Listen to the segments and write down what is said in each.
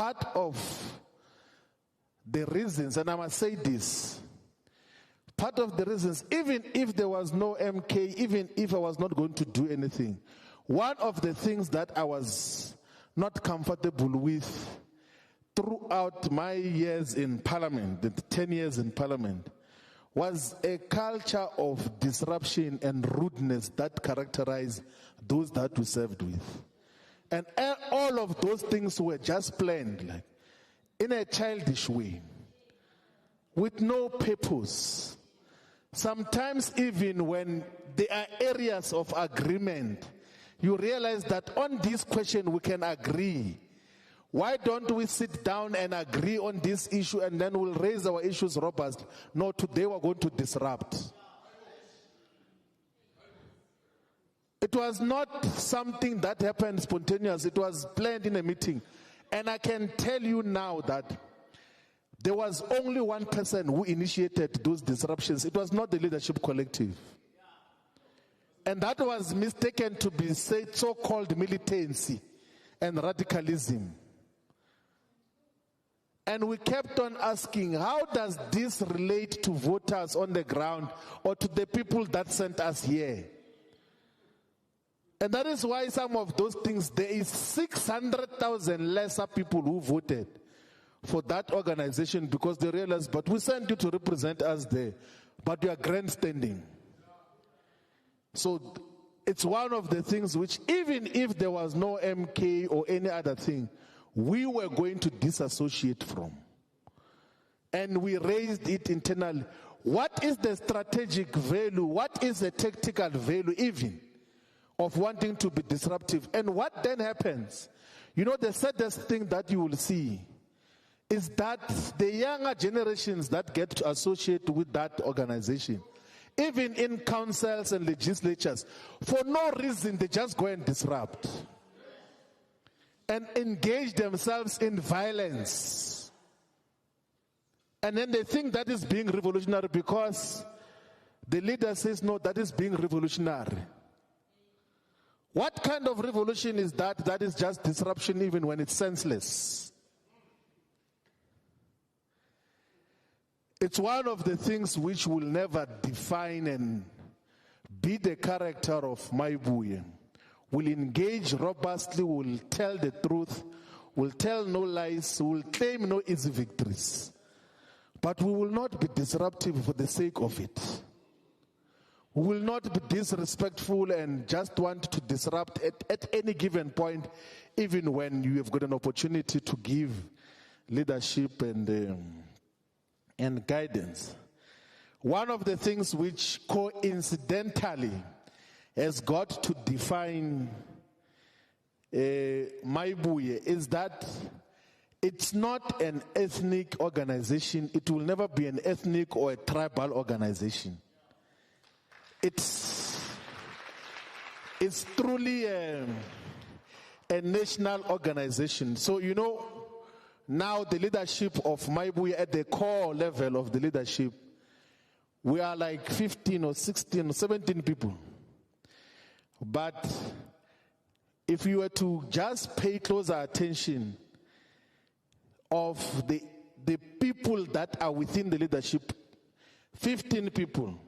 part of the reasons, and I must say this, part of the reasons, even if there was no MK, even if I was not going to do anything, one of the things that I was not comfortable with throughout my years in Parliament, the 10 years in Parliament, was a culture of disruption and rudeness that characterized those that we served with. And all of those things were just planned, like, in a childish way, with no purpose. Sometimes even when there are areas of agreement, you realize that on this question we can agree. Why don't we sit down and agree on this issue and then we'll raise our issues robust? No, today we're going to disrupt. It was not something that happened spontaneous. It was planned in a meeting. And I can tell you now that there was only one person who initiated those disruptions. It was not the leadership collective. And that was mistaken to be so-called militancy and radicalism. And we kept on asking, how does this relate to voters on the ground or to the people that sent us here? And that is why some of those things, there is 600,000 lesser people who voted for that organization because they realized, but we sent you to represent us there, but you are grandstanding. So it's one of the things which, even if there was no MK or any other thing, we were going to disassociate from. And we raised it internally. What is the strategic value? What is the tactical value even of wanting to be disruptive? And what then happens? You know, the saddest thing that you will see is that the younger generations that get to associate with that organization, even in councils and legislatures, for no reason they just go and disrupt and engage themselves in violence. And then they think that is being revolutionary because the leader says, no, that is being revolutionary. What kind of revolution is that? That is just disruption even when it's senseless. It's one of the things which will never define and be the character of Maibuye. We'll engage robustly, we'll tell the truth, we'll tell no lies, we'll claim no easy victories. But we will not be disruptive for the sake of it. We will not be disrespectful and just want to disrupt at any given point, even when you have got an opportunity to give leadership and guidance. One of the things which coincidentally has got to define Maibuye is that it's not an ethnic organization. It will never be an ethnic or a tribal organization. It's truly a national organization. So, you know, now the leadership of Maibuye, at the core level of the leadership, we are like 15 or 16 or 17 people. But if you were to just pay closer attention of the people that are within the leadership, 15 people.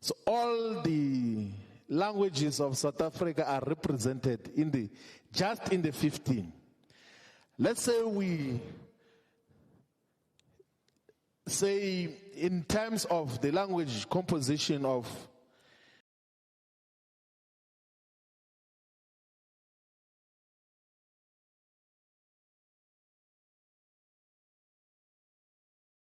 So all the languages of South Africa are represented just in the 15. Let's say in terms of the language composition of